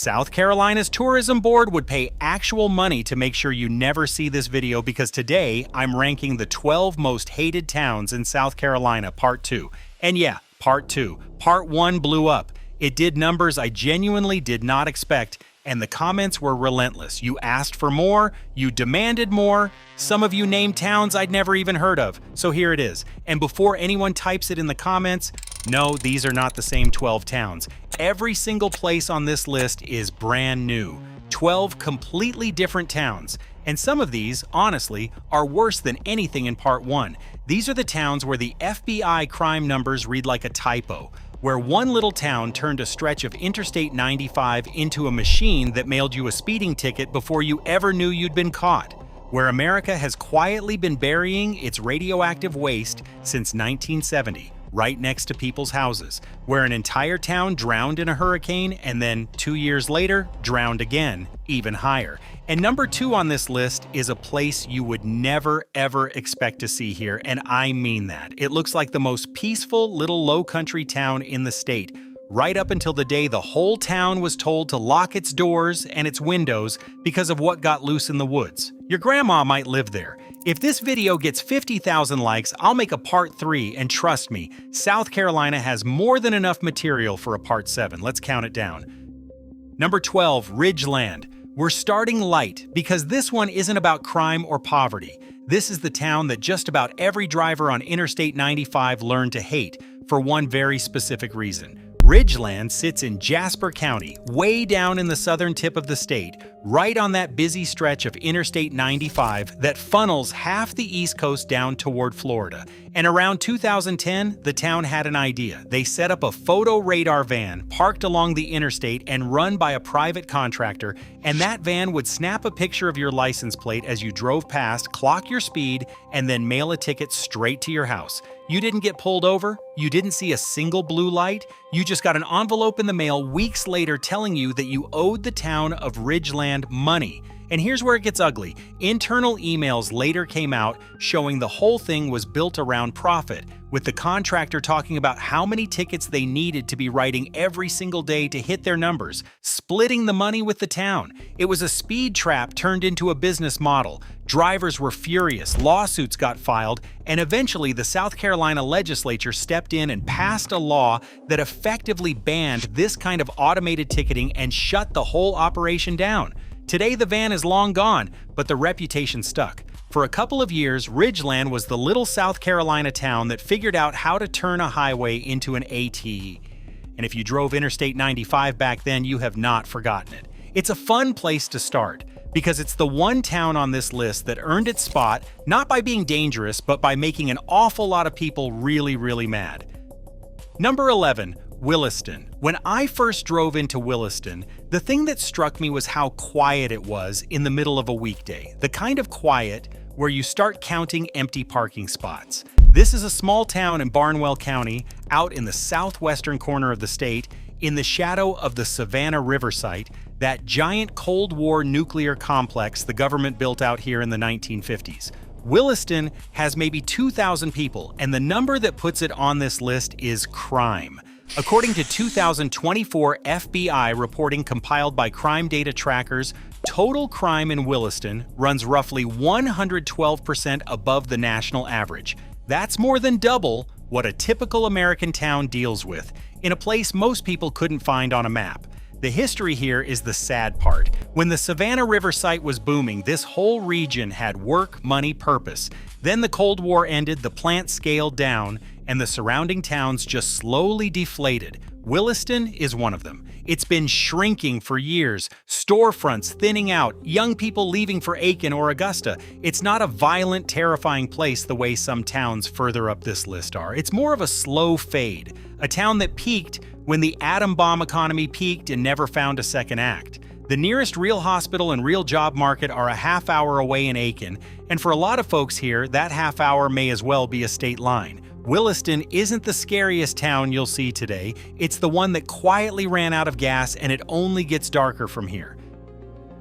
South Carolina's tourism board would pay actual money to make sure you never see this video, because today I'm ranking the 12 most hated towns in South Carolina, part 2. And yeah, part 2. Part 1 blew up. It did numbers I genuinely did not expect, and the comments were relentless. You asked for more, you demanded more. Some of you named towns I'd never even heard of, so here it is. And before anyone types it in the comments, no, these are not the same 12 towns. Every single place on this list is brand new. 12 completely different towns. And some of these, honestly, are worse than anything in part 1. These are the towns where the FBI crime numbers read like a typo, where one little town turned a stretch of Interstate 95 into a machine that mailed you a speeding ticket before you ever knew you'd been caught, where America has quietly been burying its radioactive waste since 1970, right next to people's houses, where an entire town drowned in a hurricane and then 2 years later drowned again, even higher. And number 2 on this list is a place you would never ever expect to see here, and I mean that. It looks like the most peaceful little Lowcountry town in the state, right up until the day the whole town was told to lock its doors and its windows because of what got loose in the woods. Your grandma might live there. If this video gets 50,000 likes, I'll make a part 3, and trust me, South Carolina has more than enough material for a part 7. Let's count it down. Number 12, Ridgeland. We're starting light because this one isn't about crime or poverty. This is the town that just about every driver on Interstate 95 learned to hate for one very specific reason. Ridgeland sits in Jasper County, way down in the southern tip of the state, right on that busy stretch of Interstate 95 that funnels half the East Coast down toward Florida. And around 2010, the town had an idea. They set up a photo radar van parked along the interstate and run by a private contractor, and that van would snap a picture of your license plate as you drove past, clock your speed, and then mail a ticket straight to your house. You didn't get pulled over, you didn't see a single blue light, you just got an envelope in the mail weeks later telling you that you owed the town of Ridgeland money. And here's where it gets ugly. Internal emails later came out showing the whole thing was built around profit, with the contractor talking about how many tickets they needed to be writing every single day to hit their numbers, splitting the money with the town. It was a speed trap turned into a business model. Drivers were furious, lawsuits got filed, and eventually the South Carolina legislature stepped in and passed a law that effectively banned this kind of automated ticketing and shut the whole operation down. Today the van is long gone, but the reputation stuck. For a couple of years, Ridgeland was the little South Carolina town that figured out how to turn a highway into an ATE. And if you drove Interstate 95 back then, you have not forgotten it. It's a fun place to start, because it's the one town on this list that earned its spot not by being dangerous, but by making an awful lot of people really, really mad. Number 11. Williston. When I first drove into Williston, the thing that struck me was how quiet it was in the middle of a weekday. The kind of quiet where you start counting empty parking spots. This is a small town in Barnwell County, out in the southwestern corner of the state, in the shadow of the Savannah River site, that giant Cold War nuclear complex the government built out here in the 1950s. Williston has maybe 2,000 people, and the number that puts it on this list is crime. According to 2024 FBI reporting compiled by Crime Data Trackers, total crime in Williston runs roughly 112% above the national average. That's more than double what a typical American town deals with, in a place most people couldn't find on a map. The history here is the sad part. When the Savannah River site was booming, this whole region had work, money, purpose. Then the Cold War ended, the plant scaled down, and the surrounding towns just slowly deflated. Williston is one of them. It's been shrinking for years, storefronts thinning out, young people leaving for Aiken or Augusta. It's not a violent, terrifying place the way some towns further up this list are. It's more of a slow fade, a town that peaked when the atom bomb economy peaked and never found a second act. The nearest real hospital and real job market are a half hour away in Aiken, and for a lot of folks here, that half hour may as well be a state line. Williston isn't the scariest town you'll see today. It's the one that quietly ran out of gas, and it only gets darker from here.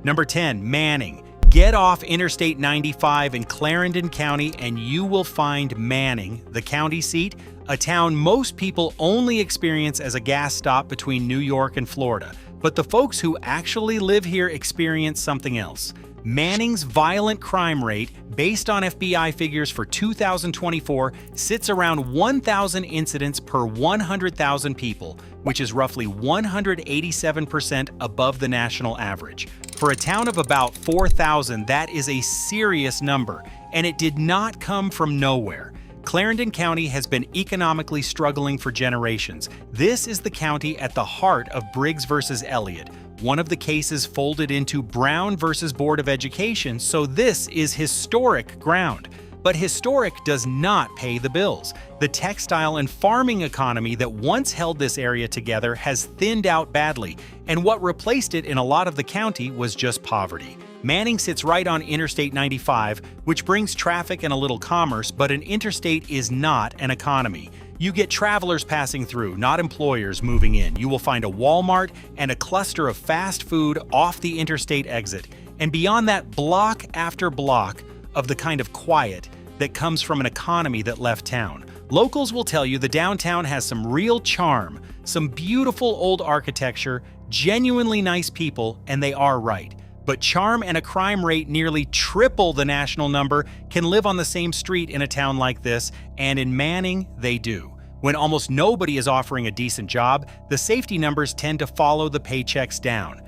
Number 10, Manning. Get off Interstate 95 in Clarendon County and you will find Manning, the county seat, a town most people only experience as a gas stop between New York and Florida. But the folks who actually live here experience something else. Manning's violent crime rate, based on FBI figures for 2024, sits around 1,000 incidents per 100,000 people, which is roughly 187% above the national average. For a town of about 4,000, that is a serious number, and it did not come from nowhere. Clarendon County has been economically struggling for generations. This is the county at the heart of Briggs versus Elliott, one of the cases folded into Brown versus Board of Education, so this is historic ground. But historic does not pay the bills. The textile and farming economy that once held this area together has thinned out badly, and what replaced it in a lot of the county was just poverty. Manning sits right on Interstate 95, which brings traffic and a little commerce, but an interstate is not an economy. You get travelers passing through, not employers moving in. You will find a Walmart and a cluster of fast food off the interstate exit. And beyond that, block after block of the kind of quiet that comes from an economy that left town. Locals will tell you the downtown has some real charm, some beautiful old architecture, genuinely nice people, and they are right. But charm and a crime rate nearly triple the national number can live on the same street in a town like this, and in Manning, they do. When almost nobody is offering a decent job, the safety numbers tend to follow the paychecks down.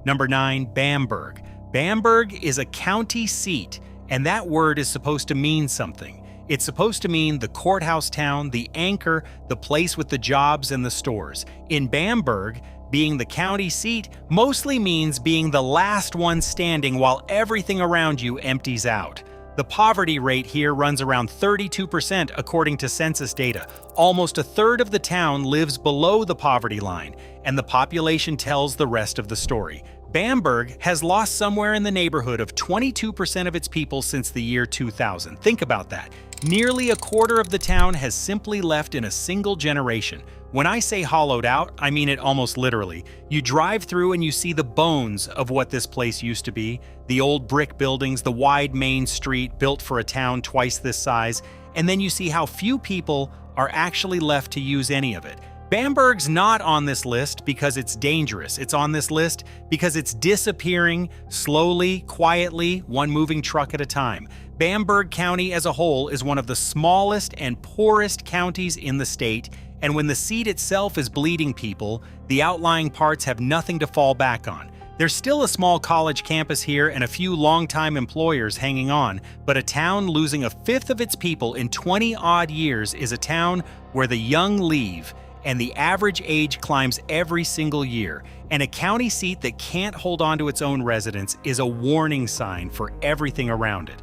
Number 9, Bamberg. Bamberg is a county seat, and that word is supposed to mean something. It's supposed to mean the courthouse town, the anchor, the place with the jobs and the stores. In Bamberg, being the county seat mostly means being the last one standing while everything around you empties out. The poverty rate here runs around 32% according to census data. Almost a third of the town lives below the poverty line, and the population tells the rest of the story. Bamberg has lost somewhere in the neighborhood of 22% of its people since the year 2000. Think about that. Nearly a quarter of the town has simply left in a single generation. When I say hollowed out, I mean it almost literally. You drive through and you see the bones of what this place used to be. The old brick buildings, the wide main street built for a town twice this size, and then you see how few people are actually left to use any of it. Bamberg's not on this list because it's dangerous. It's on this list because it's disappearing slowly, quietly, one moving truck at a time. Bamberg County as a whole is one of the smallest and poorest counties in the state, and when the seat itself is bleeding people, the outlying parts have nothing to fall back on. There's still a small college campus here and a few longtime employers hanging on, but a town losing a fifth of its people in 20-odd years is a town where the young leave, and the average age climbs every single year. And a county seat that can't hold on to its own residents is a warning sign for everything around it.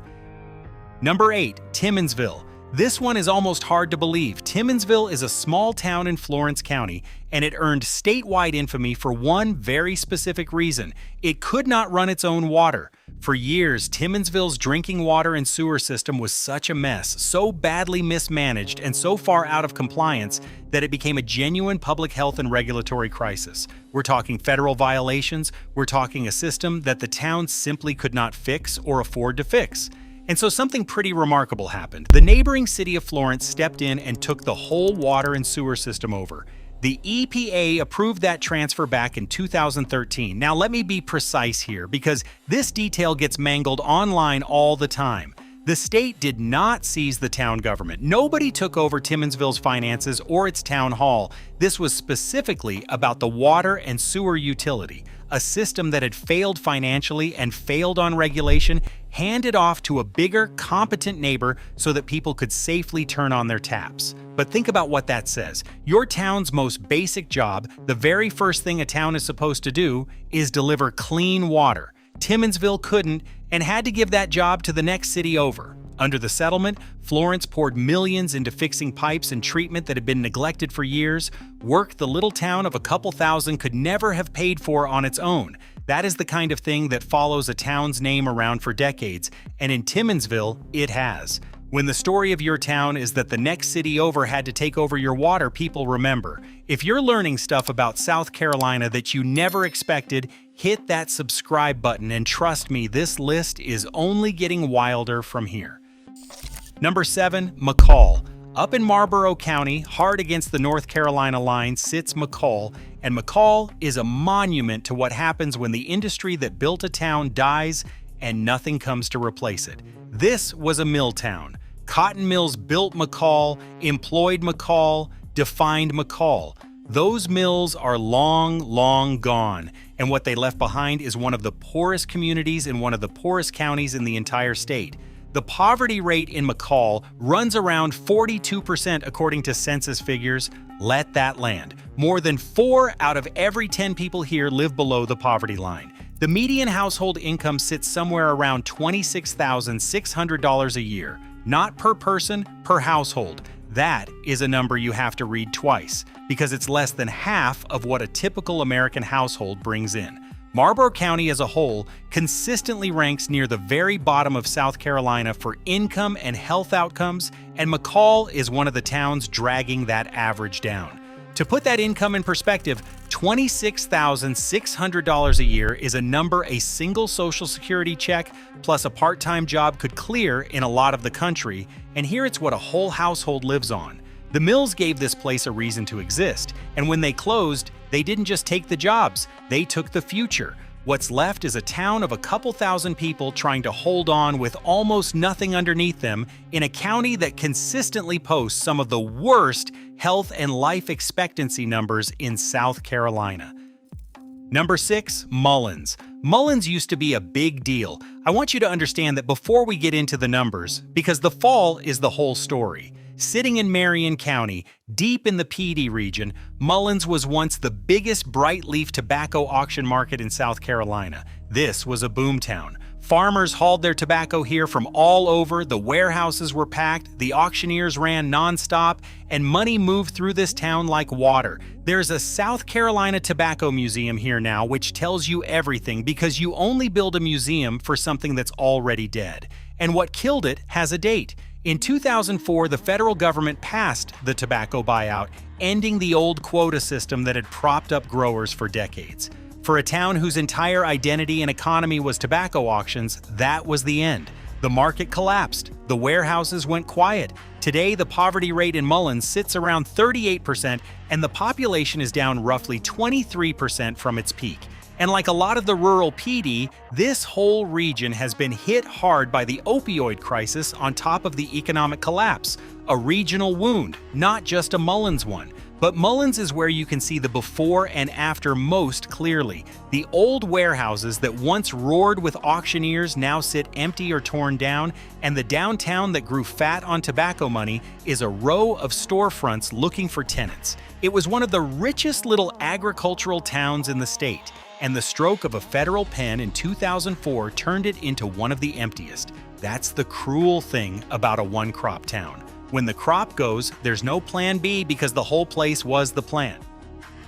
Number 8, Timmonsville. This one is almost hard to believe. Timmonsville is a small town in Florence County, and it earned statewide infamy for one very specific reason. It could not run its own water. For years, Timmonsville's drinking water and sewer system was such a mess, so badly mismanaged and so far out of compliance that it became a genuine public health and regulatory crisis. We're talking federal violations, we're talking a system that the town simply could not fix or afford to fix. And so something pretty remarkable happened. The neighboring city of Florence stepped in and took the whole water and sewer system over. The EPA approved that transfer back in 2013. Now let me be precise here, because this detail gets mangled online all the time. The state did not seize the town government. Nobody took over Timmonsville's finances or its town hall. This was specifically about the water and sewer utility, a system that had failed financially and failed on regulation, handed off to a bigger, competent neighbor so that people could safely turn on their taps. But think about what that says. Your town's most basic job, the very first thing a town is supposed to do, is deliver clean water. Timmonsville couldn't and had to give that job to the next city over. Under the settlement, Florence poured millions into fixing pipes and treatment that had been neglected for years, work the little town of a couple thousand could never have paid for on its own. That is the kind of thing that follows a town's name around for decades, and in Timmonsville, it has. When the story of your town is that the next city over had to take over your water, people remember. If you're learning stuff about South Carolina that you never expected, hit that subscribe button and trust me, this list is only getting wilder from here. Number 7, McCall. Up in Marlborough County, hard against the North Carolina line, sits McCall, and McCall is a monument to what happens when the industry that built a town dies and nothing comes to replace it. This was a mill town. Cotton mills built McCall, employed McCall, defined McCall. Those mills are long, long gone, and what they left behind is one of the poorest communities in one of the poorest counties in the entire state. The poverty rate in McCall runs around 42% according to census figures. Let that land. More than 4 out of every 10 people here live below the poverty line. The median household income sits somewhere around $26,600 a year. Not per person, per household. That is a number you have to read twice, because it's less than half of what a typical American household brings in. Marlborough County as a whole consistently ranks near the very bottom of South Carolina for income and health outcomes, and McCall is one of the towns dragging that average down. To put that income in perspective, $26,600 a year is a number a single Social Security check plus a part-time job could clear in a lot of the country, and here it's what a whole household lives on. The mills gave this place a reason to exist, and when they closed, they didn't just take the jobs, they took the future. What's left is a town of a couple thousand people trying to hold on with almost nothing underneath them in a county that consistently posts some of the worst health and life expectancy numbers in South Carolina. Number 6, Mullins. Mullins used to be a big deal. I want you to understand that before we get into the numbers, because the fall is the whole story. Sitting in Marion County, deep in the Pee Dee region, Mullins was once the biggest bright leaf tobacco auction market in South Carolina. This was a boomtown. Farmers hauled their tobacco here from all over, the warehouses were packed, the auctioneers ran nonstop, and money moved through this town like water. There's a South Carolina Tobacco Museum here now, which tells you everything because you only build a museum for something that's already dead. And what killed it has a date. In 2004, the federal government passed the tobacco buyout, ending the old quota system that had propped up growers for decades. For a town whose entire identity and economy was tobacco auctions, that was the end. The market collapsed. The warehouses went quiet. Today, the poverty rate in Mullins sits around 38%, and the population is down roughly 23% from its peak. And like a lot of the rural Pee Dee, this whole region has been hit hard by the opioid crisis on top of the economic collapse. A regional wound, not just a Mullins one. But Mullins is where you can see the before and after most clearly. The old warehouses that once roared with auctioneers now sit empty or torn down, and the downtown that grew fat on tobacco money is a row of storefronts looking for tenants. It was one of the richest little agricultural towns in the state, and the stroke of a federal pen in 2004 turned it into one of the emptiest. That's the cruel thing about a one-crop town. When the crop goes, there's no plan B because the whole place was the plan.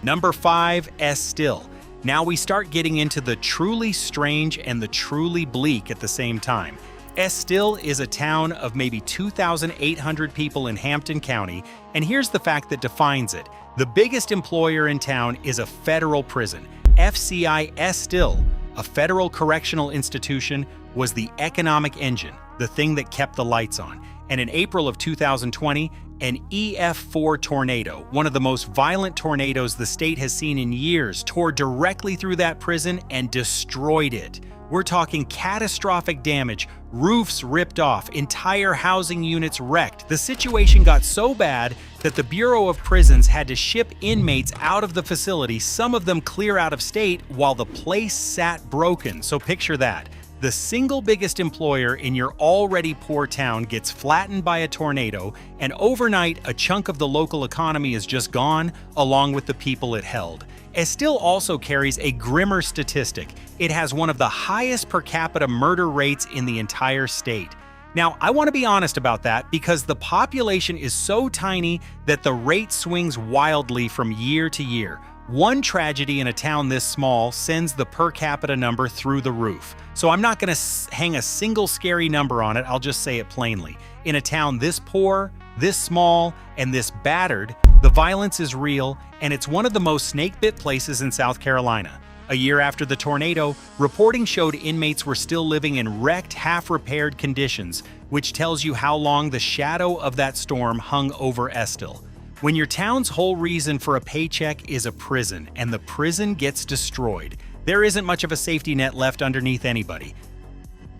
Number 5, Estill. Now we start getting into the truly strange and the truly bleak at the same time. Estill is a town of maybe 2,800 people in Hampton County, and here's the fact that defines it. The biggest employer in town is a federal prison. FCI Estill, a federal correctional institution, was the economic engine, the thing that kept the lights on. And in April of 2020, an EF4 tornado, one of the most violent tornadoes the state has seen in years, tore directly through that prison and destroyed it. We're talking catastrophic damage, roofs ripped off, entire housing units wrecked. The situation got so bad that the Bureau of Prisons had to ship inmates out of the facility, some of them clear out of state, while the place sat broken. So picture that. The single biggest employer in your already poor town gets flattened by a tornado, and overnight a chunk of the local economy is just gone, along with the people it held. Estill also carries a grimmer statistic. It has one of the highest per capita murder rates in the entire state. Now, I want to be honest about that because the population is so tiny that the rate swings wildly from year to year. One tragedy in a town this small sends the per capita number through the roof. So I'm not going to hang a single scary number on it, I'll just say it plainly. In a town this poor, this small, and this battered, the violence is real, and it's one of the most snake-bit places in South Carolina. A year after the tornado, reporting showed inmates were still living in wrecked, half-repaired conditions, which tells you how long the shadow of that storm hung over Estill. When your town's whole reason for a paycheck is a prison, and the prison gets destroyed, there isn't much of a safety net left underneath anybody.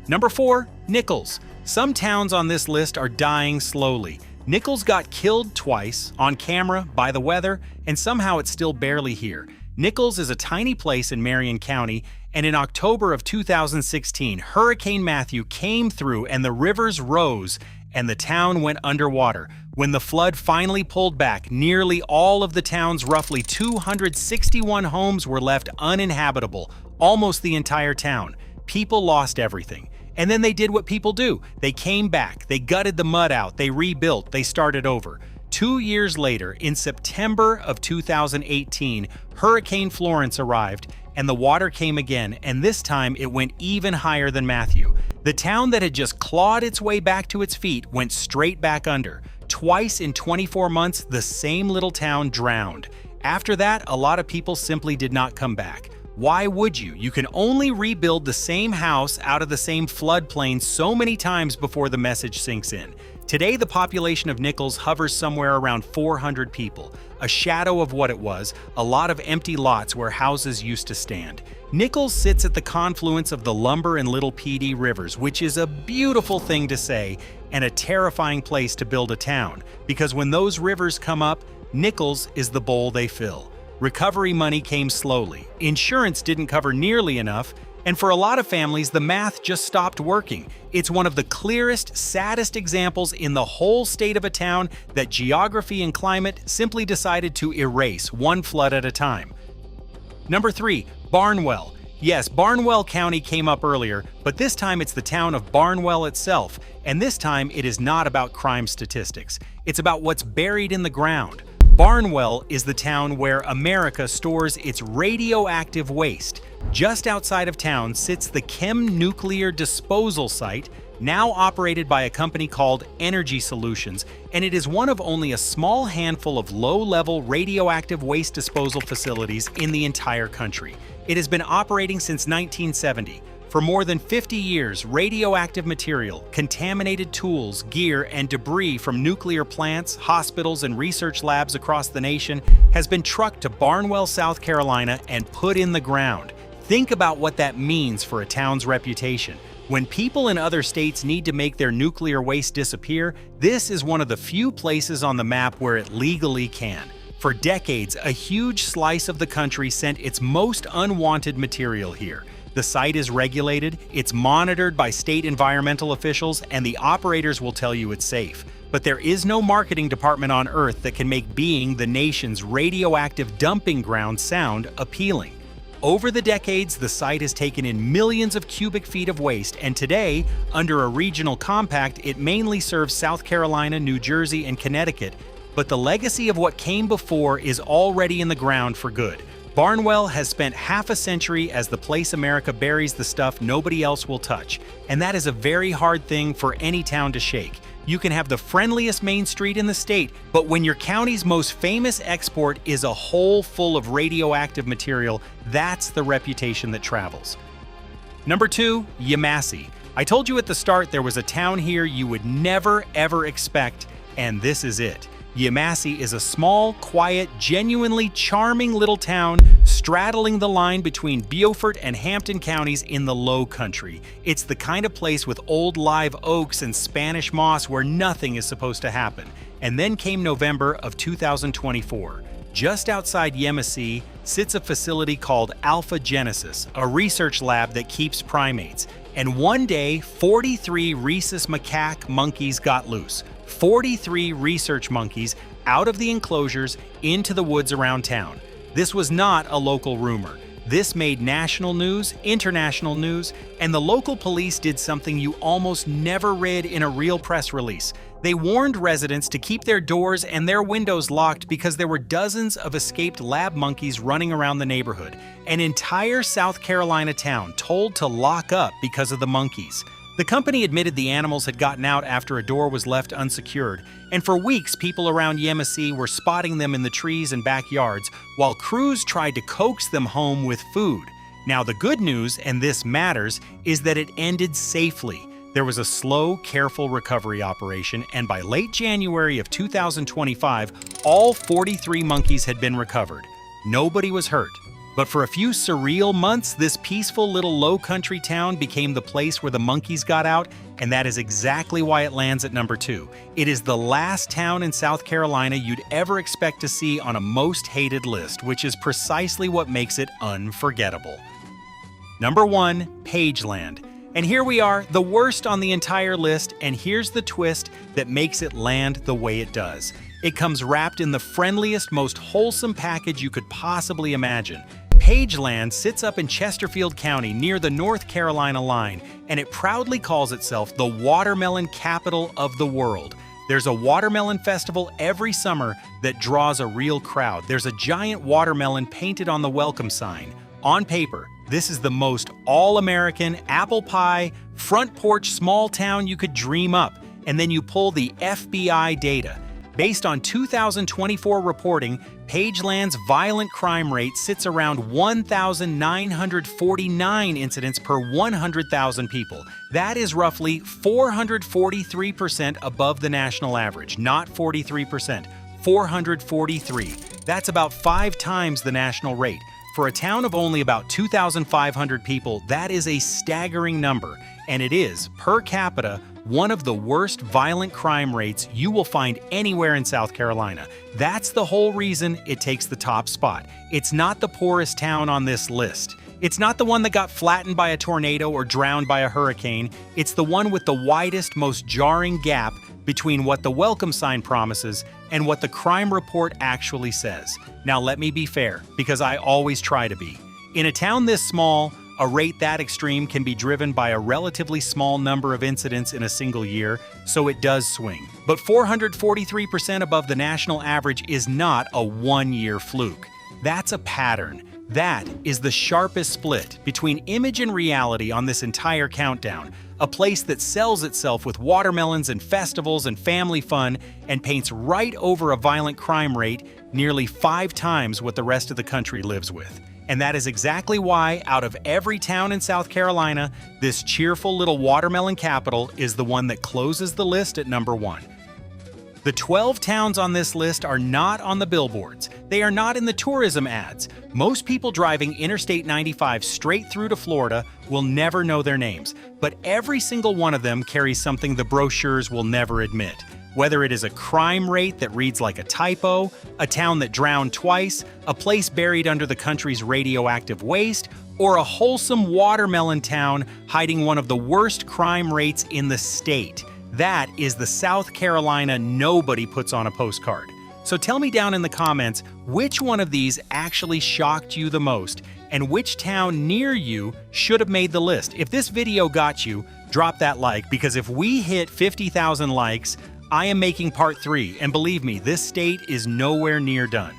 Number 4, Nichols. Some towns on this list are dying slowly. Nichols got killed twice, on camera, by the weather, and somehow it's still barely here. Nichols is a tiny place in Marion County, and in October of 2016, Hurricane Matthew came through and the rivers rose, and the town went underwater. When the flood finally pulled back, nearly all of the town's roughly 261 homes were left uninhabitable, almost the entire town. People lost everything. And then they did what people do. They came back, they gutted the mud out, they rebuilt, they started over. 2 years later, in September of 2018, Hurricane Florence arrived, and the water came again, and this time it went even higher than Matthew. The town that had just clawed its way back to its feet went straight back under. Twice in 24 months, the same little town drowned. After that, a lot of people simply did not come back. Why would you? You can only rebuild the same house out of the same floodplain so many times before the message sinks in. Today, the population of Nichols hovers somewhere around 400 people, a shadow of what it was, a lot of empty lots where houses used to stand. Nichols sits at the confluence of the Lumber and Little PD rivers, which is a beautiful thing to say and a terrifying place to build a town, because when those rivers come up, Nichols is the bowl they fill. Recovery money came slowly, insurance didn't cover nearly enough, and for a lot of families, the math just stopped working. It's one of the clearest, saddest examples in the whole state of a town that geography and climate simply decided to erase one flood at a time. Number 3, Barnwell. Yes, Barnwell County came up earlier, but this time it's the town of Barnwell itself, and this time it is not about crime statistics. It's about what's buried in the ground. Barnwell is the town where America stores its radioactive waste. Just outside of town sits the Chem Nuclear Disposal Site, now operated by a company called Energy Solutions, and it is one of only a small handful of low-level radioactive waste disposal facilities in the entire country. It has been operating since 1970. For more than 50 years, radioactive material, contaminated tools, gear, and debris from nuclear plants, hospitals, and research labs across the nation has been trucked to Barnwell, South Carolina, and put in the ground. Think about what that means for a town's reputation. When people in other states need to make their nuclear waste disappear, this is one of the few places on the map where it legally can. For decades, a huge slice of the country sent its most unwanted material here. The site is regulated, it's monitored by state environmental officials, and the operators will tell you it's safe. But there is no marketing department on Earth that can make being the nation's radioactive dumping ground sound appealing. Over the decades, the site has taken in millions of cubic feet of waste, and today, under a regional compact, it mainly serves South Carolina, New Jersey, and Connecticut. But the legacy of what came before is already in the ground for good. Barnwell has spent half a century as the place America buries the stuff nobody else will touch, and that is a very hard thing for any town to shake. You can have the friendliest main street in the state, but when your county's most famous export is a hole full of radioactive material, that's the reputation that travels. Number 2, Yemassee. I told you at the start there was a town here you would never ever expect, and this is it. Yemassee is a small, quiet, genuinely charming little town straddling the line between Beaufort and Hampton counties in the Lowcountry. It's the kind of place with old live oaks and Spanish moss where nothing is supposed to happen. And then came November of 2024. Just outside Yemassee sits a facility called Alpha Genesis, a research lab that keeps primates. And one day, 43 rhesus macaque monkeys got loose. 43 research monkeys out of the enclosures into the woods around town. This was not a local rumor. This made national news, international news, and the local police did something you almost never read in a real press release. They warned residents to keep their doors and their windows locked because there were dozens of escaped lab monkeys running around the neighborhood. An entire South Carolina town told to lock up because of the monkeys. The company admitted the animals had gotten out after a door was left unsecured, and for weeks people around Yemassee were spotting them in the trees and backyards while crews tried to coax them home with food. Now, the good news, and this matters, is that it ended safely. There was a slow, careful recovery operation, and by late January of 2025, all 43 monkeys had been recovered. Nobody was hurt. But for a few surreal months, this peaceful little Lowcountry town became the place where the monkeys got out, and that is exactly why it lands at number 2. It is the last town in South Carolina you'd ever expect to see on a most hated list, which is precisely what makes it unforgettable. Number 1, Pageland. And here we are, the worst on the entire list, and here's the twist that makes it land the way it does. It comes wrapped in the friendliest, most wholesome package you could possibly imagine. Pageland sits up in Chesterfield County near the North Carolina line, and it proudly calls itself the watermelon capital of the world. There's a watermelon festival every summer that draws a real crowd. There's a giant watermelon painted on the welcome sign. On paper, this is the most all-American, apple pie, front porch small town you could dream up. And then you pull the FBI data. Based on 2024 reporting, Pageland's violent crime rate sits around 1,949 incidents per 100,000 people. That is roughly 443% above the national average, not 43%, 443. That's about 5 times the national rate. For a town of only about 2,500 people, that is a staggering number, and it is, per capita, one of the worst violent crime rates you will find anywhere in South Carolina. That's the whole reason it takes the top spot. It's not the poorest town on this list. It's not the one that got flattened by a tornado or drowned by a hurricane. It's the one with the widest, most jarring gap between what the welcome sign promises and what the crime report actually says. Now let me be fair, because I always try to be. In a town this small, a rate that extreme can be driven by a relatively small number of incidents in a single year, so it does swing. But 443% above the national average is not a one-year fluke. That's a pattern. That is the sharpest split between image and reality on this entire countdown. A place that sells itself with watermelons and festivals and family fun and paints right over a violent crime rate nearly 5 times what the rest of the country lives with. And that is exactly why, out of every town in South Carolina, this cheerful little watermelon capital is the one that closes the list at number 1. The 12 towns on this list are not on the billboards. They are not in the tourism ads. Most people driving Interstate 95 straight through to Florida will never know their names, but every single one of them carries something the brochures will never admit. Whether it is a crime rate that reads like a typo, a town that drowned twice, a place buried under the country's radioactive waste, or a wholesome watermelon town hiding one of the worst crime rates in the state. That is the South Carolina nobody puts on a postcard. So tell me down in the comments which one of these actually shocked you the most, and which town near you should have made the list. If this video got you, drop that like, because if we hit 50,000 likes, I am making part 3, and believe me, this state is nowhere near done.